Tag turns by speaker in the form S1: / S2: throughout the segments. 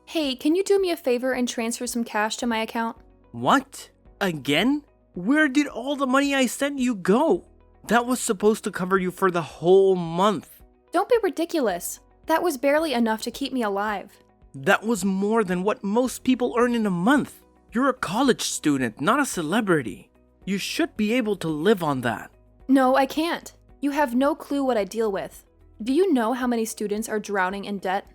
S1: Hey, can you do me a favor and transfer some cash to my account?
S2: What? Again? Where did all the money I sent you go? That was supposed to cover you for the whole month.
S1: Don't be ridiculous. That was barely enough to keep me alive.
S2: That was more than what most people earn in a month. You're a college student, not a celebrity. You should be able to live on that.
S1: No, I can't. You have no clue what I deal with. Do you know how many students are drowning in debt?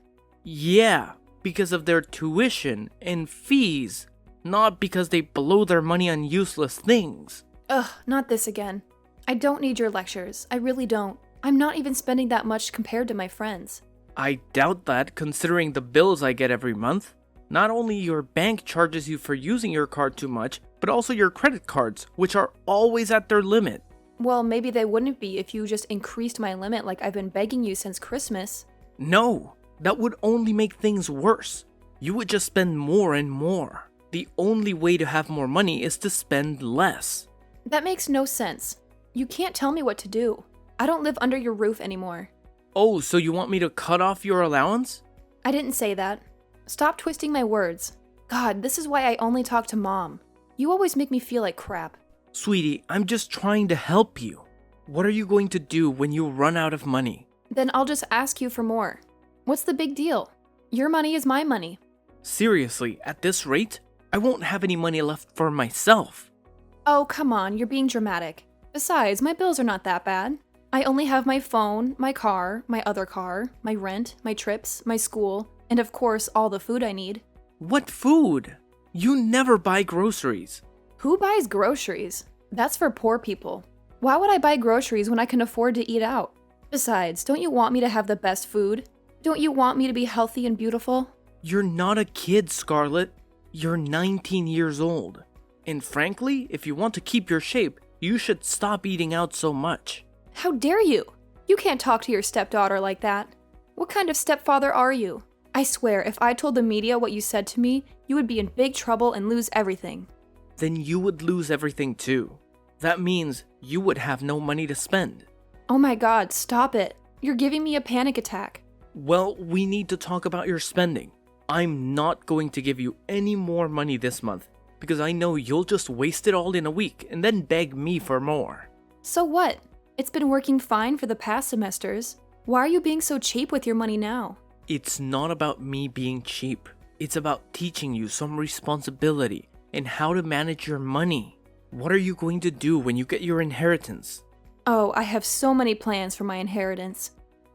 S2: Yeah, because of their tuition and fees, not because they blow their money on useless things.
S1: Ugh, not this again. I don't need your lectures. I really don't. I'm not even spending that much compared to my friends.
S2: I doubt that, considering the bills I get every month. Not only your bank charges you for using your card too much, but also your credit cards, which are always at their limit.
S1: Well, maybe they wouldn't be if you just increased my limit like I've been begging you since Christmas.
S2: No, that would only make things worse. You would just spend more and more. The only way to have more money is to spend less.
S1: That makes no sense. You can't tell me what to do. I don't live under your roof anymore.
S2: Oh, so you want me to cut off your allowance?
S1: I didn't say that. Stop twisting my words. God, this is why I only talk to Mom. You always make me feel like crap.
S2: Sweetie, I'm just trying to help you. What are you going to do when you run out of money?
S1: Then I'll just ask you for more. What's the big deal? Your money is my money.
S2: Seriously, at this rate, I won't have any money left for myself.
S1: Oh, come on, you're being dramatic. Besides, my bills are not that bad. I only have my phone, my car, my other car, my rent, my trips, my school, and of course, all the food I need.
S2: What food? You never buy groceries.
S1: Who buys groceries? That's for poor people. Why would I buy groceries when I can afford to eat out? Besides, don't you want me to have the best food? Don't you want me to be healthy and beautiful?
S2: You're not a kid, Scarlett. You're 19 years old. And frankly, if you want to keep your shape, you should stop eating out so much.
S1: How dare you? You can't talk to your stepdaughter like that. What kind of stepfather are you? I swear, if I told the media what you said to me, you would be in big trouble and lose everything.
S2: Then you would lose everything too. That means you would have no money to spend.
S1: Oh my God, stop it. You're giving me a panic attack.
S2: Well, we need to talk about your spending. I'm not going to give you any more money this month because I know you'll just waste it all in a week and then beg me for more.
S1: So what? It's been working fine for the past semesters. Why are you being so cheap with your money now?
S2: It's not about me being cheap. It's about teaching you some responsibility and how to manage your money. What are you going to do when you get your inheritance?
S1: Oh, I have so many plans for my inheritance.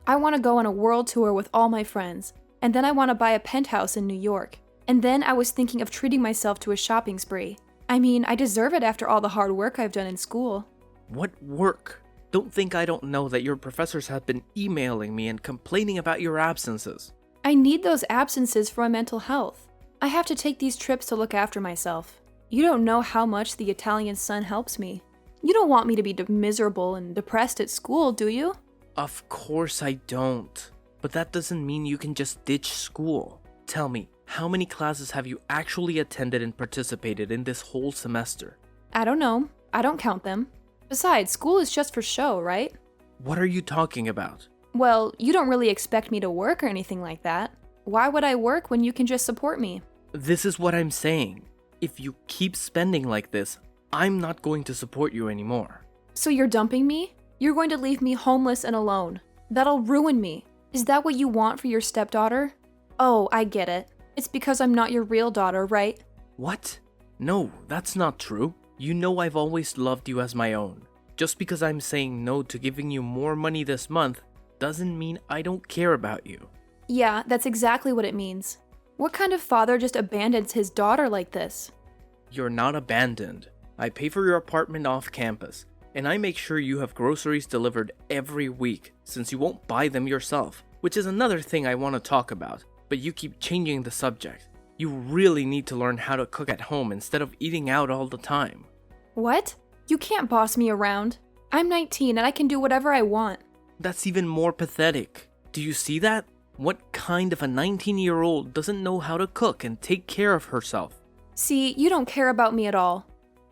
S1: I want to go on a world tour with all my friends, and then I want to buy a penthouse in New York. And then I was thinking of treating myself to a shopping spree. I mean, I deserve it after all the hard work I've done in school.
S2: What work? Don't think I don't know that your professors have been emailing me and complaining about your absences.
S1: I need those absences for my mental health. I have to take these trips to look after myself. You don't know how much the Italian sun helps me. You don't want me to be miserable and depressed at school, do you?
S2: Of course I don't. But that doesn't mean you can just ditch school. Tell me, how many classes have you actually attended and participated in this whole semester?
S1: I don't know. I don't count them. Besides, school is just for show, right?
S2: What are you talking about?
S1: Well, you don't really expect me to work or anything like that. Why would I work when you can just support me?
S2: This is what I'm saying. If you keep spending like this, I'm not going to support you anymore.
S1: So you're dumping me? You're going to leave me homeless and alone. That'll ruin me. Is that what you want for your stepdaughter? Oh, I get it. It's because I'm not your real daughter, right?
S2: What? No, that's not true. You know I've always loved you as my own. Just because I'm saying no to giving you more money this month doesn't mean I don't care about you.
S1: Yeah, that's exactly what it means. What kind of father just abandons his daughter like this?
S2: You're not abandoned. I pay for your apartment off campus, and I make sure you have groceries delivered every week since you won't buy them yourself, which is another thing I want to talk about, but you keep changing the subject. You really need to learn how to cook at home instead of eating out all the time.
S1: What? You can't boss me around. I'm 19 and I can do whatever I want.
S2: That's even more pathetic. Do you see that? What kind of a 19-year-old doesn't know how to cook and take care of herself?
S1: See, you don't care about me at all.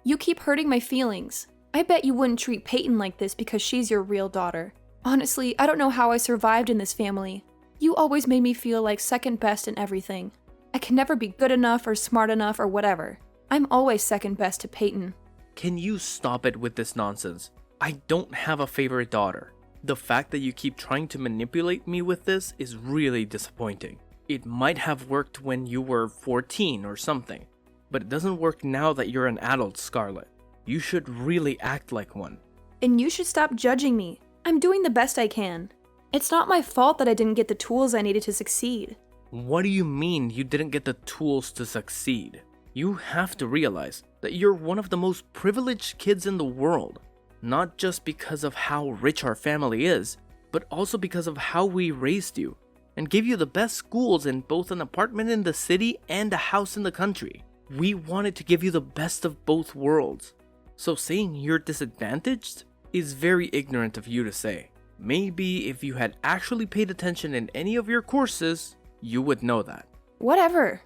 S1: You keep hurting my feelings. I bet you wouldn't treat Peyton like this because she's your real daughter. Honestly, I don't know how I survived in this family. You always made me feel like second best in everything. I can never be good enough or smart enough or whatever. I'm always second best to Peyton.
S2: Can you stop it with this nonsense? I don't have a favorite daughter. The fact that you keep trying to manipulate me with this is really disappointing. It might have worked when you were 14 or something, but it doesn't work now that you're an adult, Scarlett. You should really act like one.
S1: And you should stop judging me. I'm doing the best I can. It's not my fault that I didn't get the tools I needed to succeed.
S2: What do you mean you didn't get the tools to succeed? You have to realize that you're one of the most privileged kids in the world. Not just because of how rich our family is, but also because of how we raised you and gave you the best schools in both an apartment in the city and a house in the country. We wanted to give you the best of both worlds. So saying you're disadvantaged is very ignorant of you to say. Maybe if you had actually paid attention in any of your courses, you would know that.
S1: Whatever.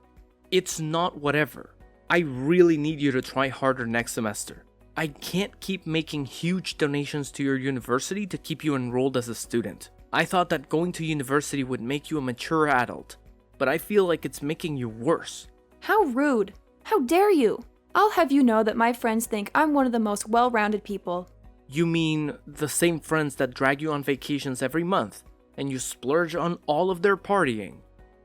S2: It's not whatever. I really need you to try harder next semester. I can't keep making huge donations to your university to keep you enrolled as a student. I thought that going to university would make you a mature adult, but I feel like it's making you worse.
S1: How rude. How dare you? I'll have you know that my friends think I'm one of the most well-rounded people.
S2: You mean the same friends that drag you on vacations every month, and you splurge on all of their partying?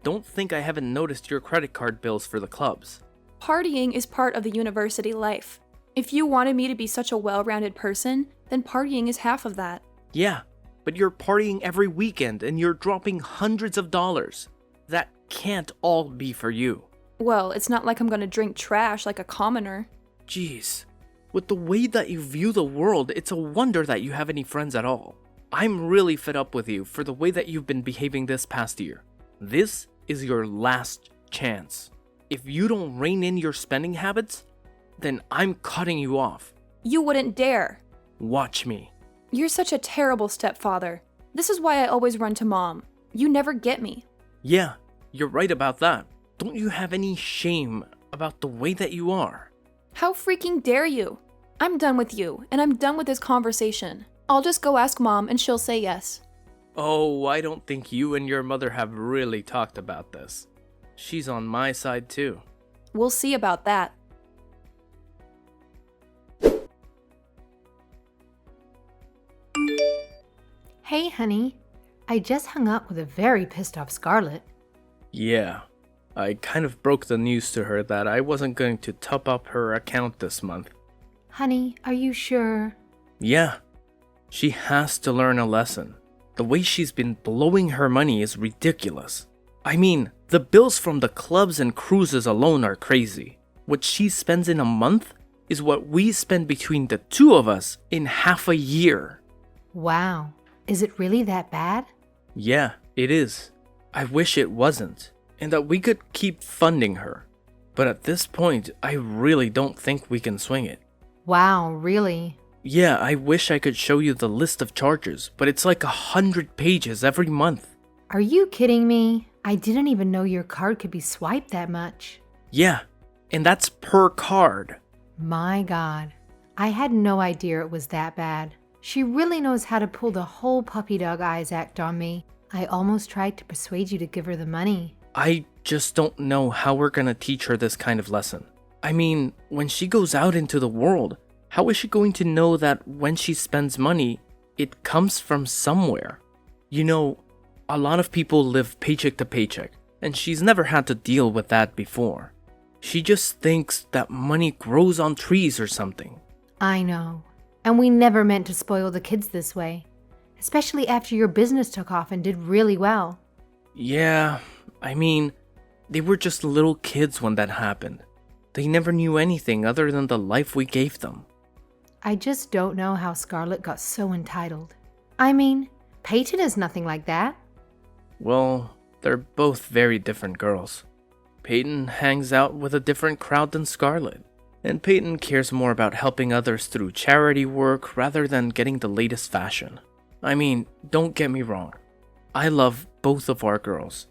S2: Don't think I haven't noticed your credit card bills for the clubs.
S1: Partying is part of the university life. If you wanted me to be such a well-rounded person, then partying is half of that.
S2: Yeah, but you're partying every weekend and you're dropping hundreds of dollars. That can't all be for you.
S1: Well, it's not like I'm gonna drink trash like a commoner.
S2: Jeez, with the way that you view the world, it's a wonder that you have any friends at all. I'm really fed up with you for the way that you've been behaving this past year. This is your last chance. If you don't rein in your spending habits, then I'm cutting you off.
S1: You wouldn't dare.
S2: Watch me.
S1: You're such a terrible stepfather. This is why I always run to Mom. You never get me.
S2: Yeah, you're right about that. Don't you have any shame about the way that you are?
S1: How freaking dare you? I'm done with you, and I'm done with this conversation. I'll just go ask Mom and she'll say yes.
S2: Oh, I don't think you and your mother have really talked about this. She's on my side too.
S1: We'll see about that.
S3: Hey, honey. I just hung up with a very pissed off Scarlett.
S2: Yeah, I kind of broke the news to her that I wasn't going to top up her account this month.
S3: Honey, are you sure?
S2: Yeah, she has to learn a lesson. The way she's been blowing her money is ridiculous. I mean, the bills from the clubs and cruises alone are crazy. What she spends in a month is what we spend between the two of us in half a year.
S3: Wow. Is it really that bad?
S2: Yeah, it is. I wish it wasn't, and that we could keep funding her. But at this point, I really don't think we can swing it.
S3: Wow, really?
S2: Yeah, I wish I could show you the list of charges, but it's like 100 pages every month.
S3: Are you kidding me? I didn't even know your card could be swiped that much.
S2: Yeah, and that's per card.
S3: My God. I had no idea it was that bad. She really knows how to pull the whole puppy dog eyes act on me. I almost tried to persuade you to give her the money.
S2: I just don't know how we're gonna teach her this kind of lesson. I mean, when she goes out into the world, how is she going to know that when she spends money, it comes from somewhere? You know, a lot of people live paycheck to paycheck, and she's never had to deal with that before. She just thinks that money grows on trees or something.
S3: I know. And we never meant to spoil the kids this way. Especially after your business took off and did really well.
S2: Yeah, I mean, they were just little kids when that happened. They never knew anything other than the life we gave them.
S3: I just don't know how Scarlett got so entitled. I mean, Peyton is nothing like that.
S2: Well, they're both very different girls. Peyton hangs out with a different crowd than Scarlett. And Peyton cares more about helping others through charity work rather than getting the latest fashion. I mean, don't get me wrong. I love both of our girls.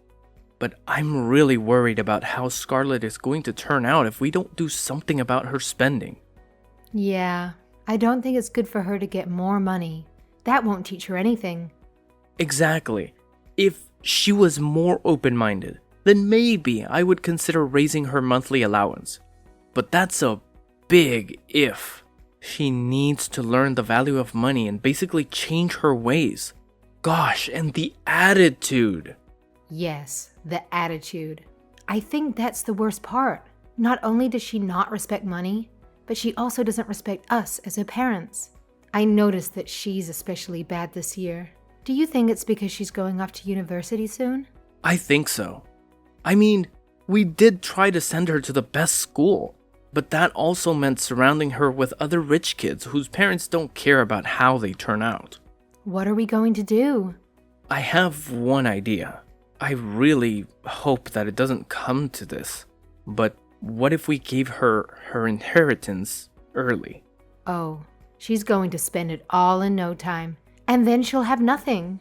S2: But I'm really worried about how Scarlett is going to turn out if we don't do something about her spending.
S3: Yeah, I don't think it's good for her to get more money. That won't teach her anything.
S2: Exactly. If she was more open-minded, then maybe I would consider raising her monthly allowance. But that's a big if. She needs to learn the value of money and basically change her ways. Gosh, and the attitude.
S3: Yes, the attitude. I think that's the worst part. Not only does she not respect money, but she also doesn't respect us as her parents. I noticed that she's especially bad this year. Do you think it's because she's going off to university soon?
S2: I think so. I mean, we did try to send her to the best school, but that also meant surrounding her with other rich kids whose parents don't care about how they turn out.
S3: What are we going to do?
S2: I have one idea. I really hope that it doesn't come to this, but what if we gave her her inheritance early?
S3: Oh, she's going to spend it all in no time, and then she'll have nothing.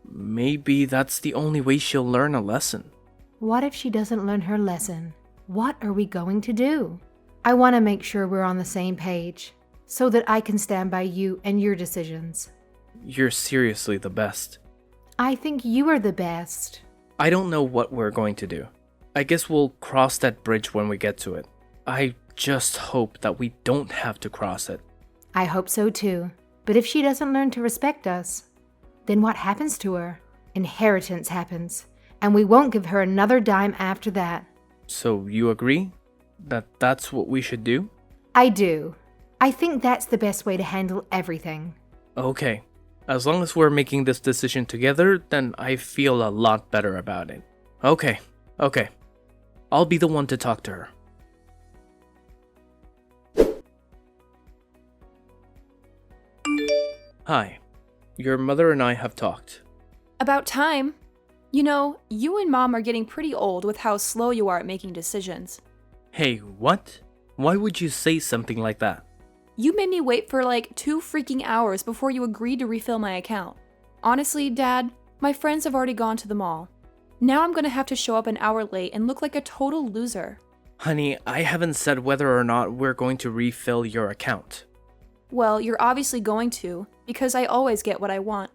S2: Maybe that's the only way she'll learn a lesson.
S3: What if she doesn't learn her lesson? What are we going to do? I want to make sure we're on the same page, so that I can stand by you and your decisions.
S2: You're seriously the best.
S3: I think you are the best.
S2: I don't know what we're going to do. I guess we'll cross that bridge when we get to it. I just hope that we don't have to cross it.
S3: I hope so too. But if she doesn't learn to respect us, then what happens to her? Inheritance happens, and we won't give her another dime after that.
S2: So you agree that that's what we should do?
S3: I do. I think that's the best way to handle everything.
S2: Okay. As long as we're making this decision together, then I feel a lot better about it. Okay. I'll be the one to talk to her. Hi. Your mother and I have talked.
S1: About time. You know, you and Mom are getting pretty old with how slow you are at making decisions.
S2: Hey, what? Why would you say something like that?
S1: You made me wait for like 2 freaking hours before you agreed to refill my account. Honestly, Dad, my friends have already gone to the mall. Now I'm gonna have to show up an hour late and look like a total loser.
S2: Honey, I haven't said whether or not we're going to refill your account.
S1: Well, you're obviously going to, because I always get what I want.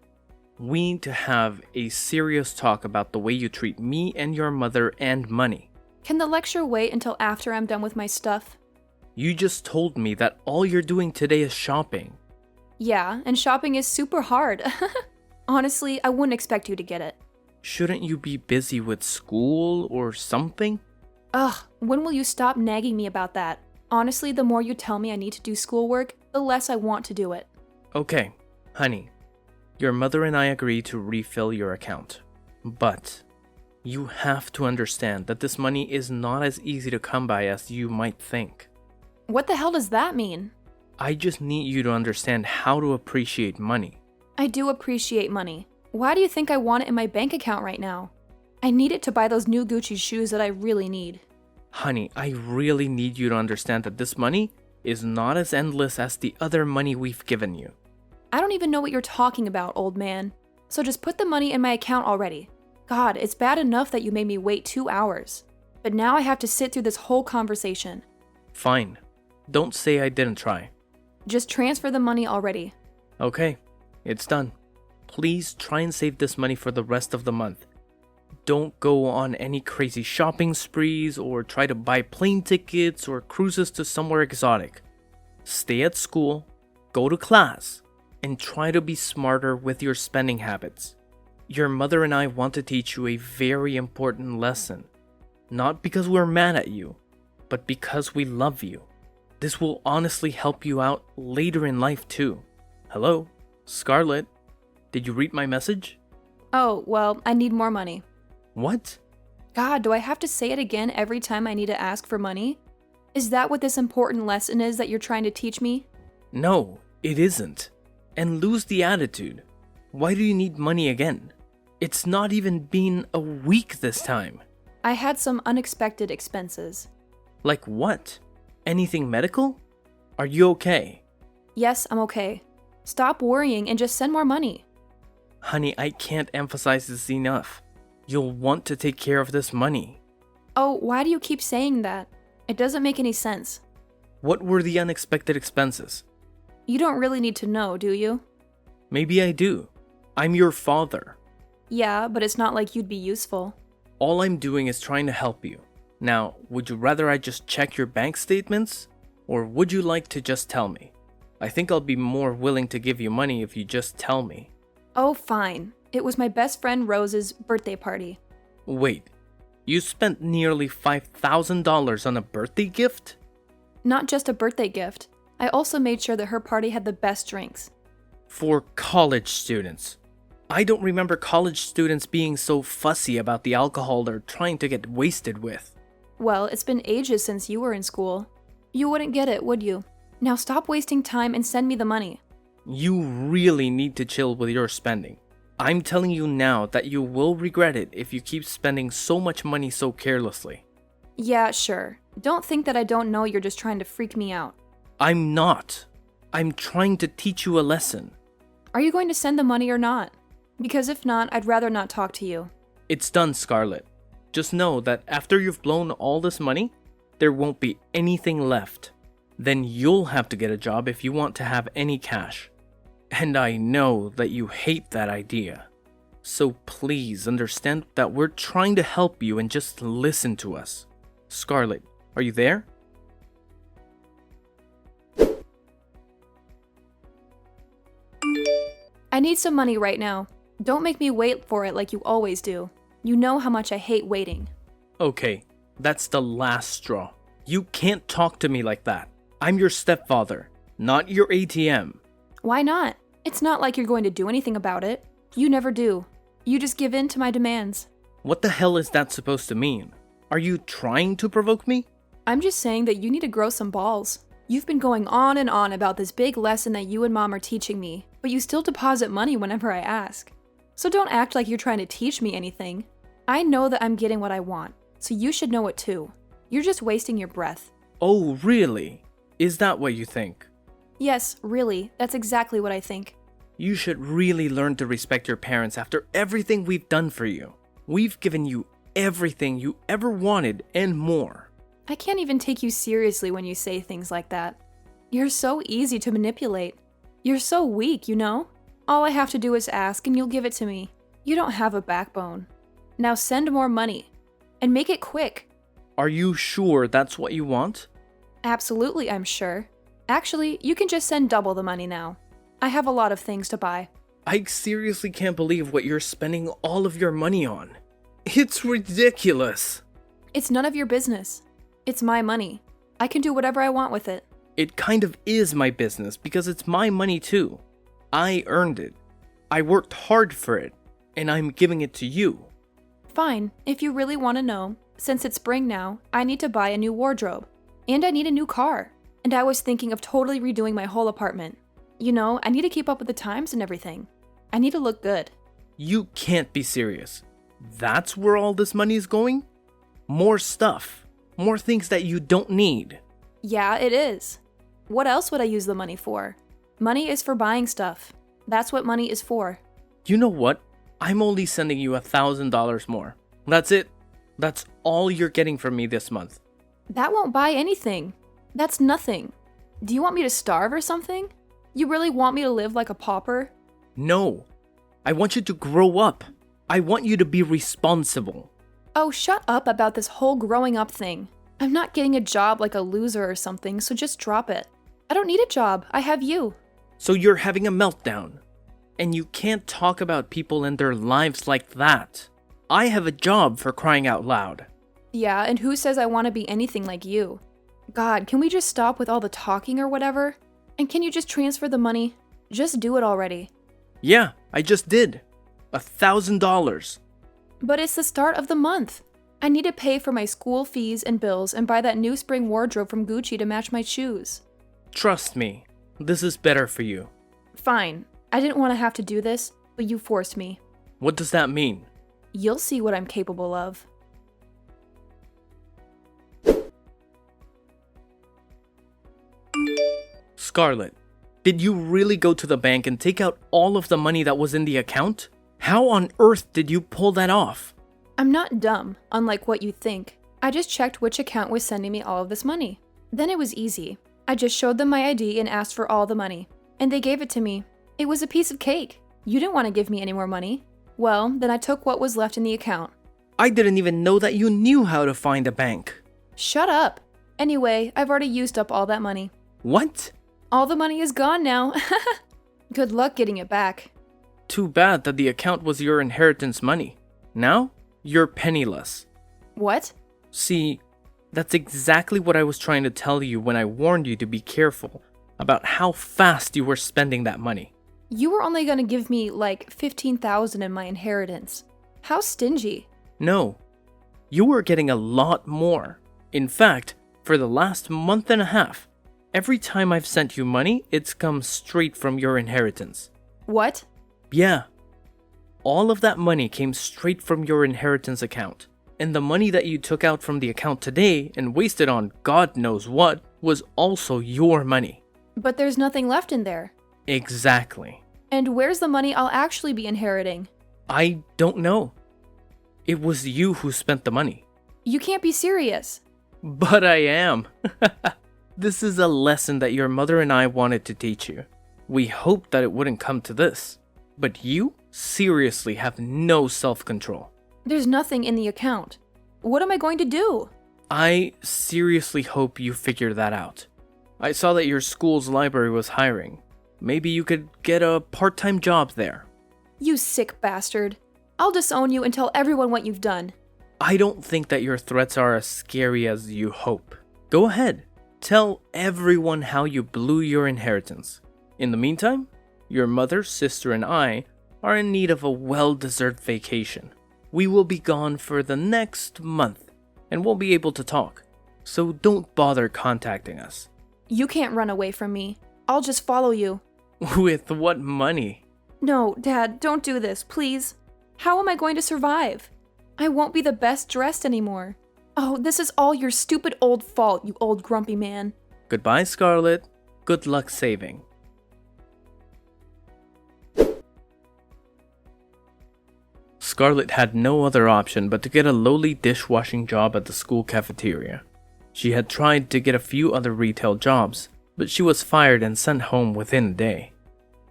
S2: We need to have a serious talk about the way you treat me and your mother and money.
S1: Can the lecture wait until after I'm done with my stuff?
S2: You just told me that all you're doing today is shopping.
S1: Yeah, and shopping is super hard. Honestly, I wouldn't expect you to get it.
S2: Shouldn't you be busy with school or something?
S1: Ugh, when will you stop nagging me about that? Honestly, the more you tell me I need to do schoolwork, the less I want to do it.
S2: Okay, honey. Your mother and I agree to refill your account. But you have to understand that this money is not as easy to come by as you might think.
S1: What the hell does that mean?
S2: I just need you to understand how to appreciate money.
S1: I do appreciate money. Why do you think I want it in my bank account right now? I need it to buy those new Gucci shoes that I really need.
S2: Honey, I really need you to understand that this money is not as endless as the other money we've given you.
S1: I don't even know what you're talking about, old man. So just put the money in my account already. God, it's bad enough that you made me wait 2 hours. But now I have to sit through this whole conversation.
S2: Fine. Don't say I didn't try.
S1: Just transfer the money already.
S2: Okay, it's done. Please try and save this money for the rest of the month. Don't go on any crazy shopping sprees or try to buy plane tickets or cruises to somewhere exotic. Stay at school, go to class, and try to be smarter with your spending habits. Your mother and I want to teach you a very important lesson. Not because we're mad at you, but because we love you. This will honestly help you out later in life too. Hello, Scarlett. Did you read my message?
S1: Oh, well, I need more money.
S2: What?
S1: God, do I have to say it again every time I need to ask for money? Is that what this important lesson is that you're trying to teach me?
S2: No, it isn't. And lose the attitude. Why do you need money again? It's not even been a week this time.
S1: I had some unexpected expenses.
S2: Like what? Anything medical? Are you okay?
S1: Yes, I'm okay. Stop worrying and just send more money.
S2: Honey, I can't emphasize this enough. You'll want to take care of this money.
S1: Oh, why do you keep saying that? It doesn't make any sense.
S2: What were the unexpected expenses?
S1: You don't really need to know, do you?
S2: Maybe I do. I'm your father.
S1: Yeah, but it's not like you'd be useful.
S2: All I'm doing is trying to help you. Now, would you rather I just check your bank statements? Or would you like to just tell me? I think I'll be more willing to give you money if you just tell me.
S1: Oh, fine. It was my best friend Rose's birthday party.
S2: Wait, you spent nearly $5,000 on a birthday gift?
S1: Not just a birthday gift. I also made sure that her party had the best drinks.
S2: For college students. I don't remember college students being so fussy about the alcohol they're trying to get wasted with.
S1: Well, it's been ages since you were in school. You wouldn't get it, would you? Now stop wasting time and send me the money.
S2: You really need to chill with your spending. I'm telling you now that you will regret it if you keep spending so much money so carelessly.
S1: Yeah, sure. Don't think that I don't know you're just trying to freak me out.
S2: I'm not. I'm trying to teach you a lesson.
S1: Are you going to send the money or not? Because if not, I'd rather not talk to you.
S2: It's done, Scarlett. Just know that after you've blown all this money, there won't be anything left. Then you'll have to get a job if you want to have any cash. And I know that you hate that idea. So please understand that we're trying to help you and just listen to us. Scarlett, are you there?
S1: I need some money right now. Don't make me wait for it like you always do. You know how much I hate waiting.
S2: Okay, that's the last straw. You can't talk to me like that. I'm your stepfather, not your ATM.
S1: Why not? It's not like you're going to do anything about it. You never do. You just give in to my demands.
S2: What the hell is that supposed to mean? Are you trying to provoke me?
S1: I'm just saying that you need to grow some balls. You've been going on and on about this big lesson that you and Mom are teaching me, but you still deposit money whenever I ask. So don't act like you're trying to teach me anything. I know that I'm getting what I want, so you should know it too. You're just wasting your breath.
S2: Oh, really? Is that what you think?
S1: Yes, really, that's exactly what I think.
S2: You should really learn to respect your parents after everything we've done for you. We've given you everything you ever wanted and more.
S1: I can't even take you seriously when you say things like that. You're so easy to manipulate. You're so weak, you know? All I have to do is ask and you'll give it to me. You don't have a backbone. Now send more money. And make it quick.
S2: Are you sure that's what you want?
S1: Absolutely, I'm sure. Actually, you can just send double the money now. I have a lot of things to buy.
S2: I seriously can't believe what you're spending all of your money on. It's ridiculous.
S1: It's none of your business. It's my money. I can do whatever I want with it.
S2: It kind of is my business because it's my money too. I earned it. I worked hard for it, and I'm giving it to you.
S1: Fine, if you really want to know, since it's spring now, I need to buy a new wardrobe. And I need a new car. And I was thinking of totally redoing my whole apartment. You know, I need to keep up with the times and everything. I need to look good.
S2: You can't be serious. That's where all this money is going? More stuff. More things that you don't need.
S1: Yeah, it is. What else would I use the money for? Money is for buying stuff. That's what money is for.
S2: You know what? I'm only sending you $1,000 more. That's it. That's all you're getting from me this month.
S1: That won't buy anything. That's nothing. Do you want me to starve or something? You really want me to live like a pauper?
S2: No. I want you to grow up. I want you to be responsible.
S1: Oh, shut up about this whole growing up thing. I'm not getting a job like a loser or something, so just drop it. I don't need a job. I have you.
S2: So you're having a meltdown. And you can't talk about people and their lives like that. I have a job, for crying out loud.
S1: Yeah, and who says I want to be anything like you? God, can we just stop with all the talking or whatever? And can you just transfer the money? Just do it already.
S2: Yeah, I just did. $1,000.
S1: But it's the start of the month. I need to pay for my school fees and bills and buy that new spring wardrobe from Gucci to match my shoes.
S2: Trust me, this is better for you.
S1: Fine. I didn't want to have to do this, but you forced me.
S2: What does that mean?
S1: You'll see what I'm capable of.
S2: Scarlett, did you really go to the bank and take out all of the money that was in the account? How on earth did you pull that off?
S1: I'm not dumb, unlike what you think. I just checked which account was sending me all of this money. Then it was easy. I just showed them my ID and asked for all the money. And they gave it to me. It was a piece of cake. You didn't want to give me any more money. Well, then I took what was left in the account.
S2: I didn't even know that you knew how to find a bank.
S1: Shut up. Anyway, I've already used up all that money.
S2: What?
S1: All the money is gone now. Good luck getting it back.
S2: Too bad that the account was your inheritance money. Now, you're penniless.
S1: What?
S2: See, that's exactly what I was trying to tell you when I warned you to be careful about how fast you were spending that money.
S1: You were only gonna give me like $15,000 in my inheritance. How stingy.
S2: No, you were getting a lot more. In fact, for the last month and a half, every time I've sent you money, it's come straight from your inheritance.
S1: What?
S2: Yeah. All of that money came straight from your inheritance account. And the money that you took out from the account today and wasted on God knows what was also your money.
S1: But there's nothing left in there.
S2: Exactly.
S1: And where's the money I'll actually be inheriting?
S2: I don't know. It was you who spent the money.
S1: You can't be serious.
S2: But I am. This is a lesson that your mother and I wanted to teach you. We hoped that it wouldn't come to this. But you seriously have no self-control.
S1: There's nothing in the account. What am I going to do?
S2: I seriously hope you figure that out. I saw that your school's library was hiring. Maybe you could get a part-time job there.
S1: You sick bastard. I'll disown you and tell everyone what you've done.
S2: I don't think that your threats are as scary as you hope. Go ahead. Tell everyone how you blew your inheritance. In the meantime, your mother, sister, and I are in need of a well-deserved vacation. We will be gone for the next month and won't be able to talk. So don't bother contacting us.
S1: You can't run away from me. I'll just follow you.
S2: With what money?
S1: No, Dad, don't do this, please. How am I going to survive? I won't be the best dressed anymore. Oh, this is all your stupid old fault, you old grumpy man.
S2: Goodbye, Scarlett. Good luck saving. Scarlett had no other option but to get a lowly dishwashing job at the school cafeteria. She had tried to get a few other retail jobs, but she was fired and sent home within a day.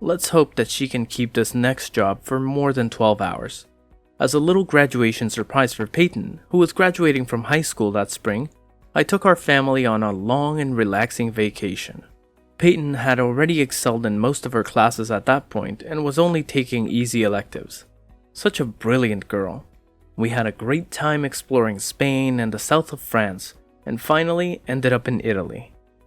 S2: Let's hope that she can keep this next job for more than 12 hours. As a little graduation surprise for Peyton, who was graduating from high school that spring, I took our family on a long and relaxing vacation. Peyton had already excelled in most of her classes at that point and was only taking easy electives. Such a brilliant girl. We had a great time exploring Spain and the south of France, and finally ended up in Italy.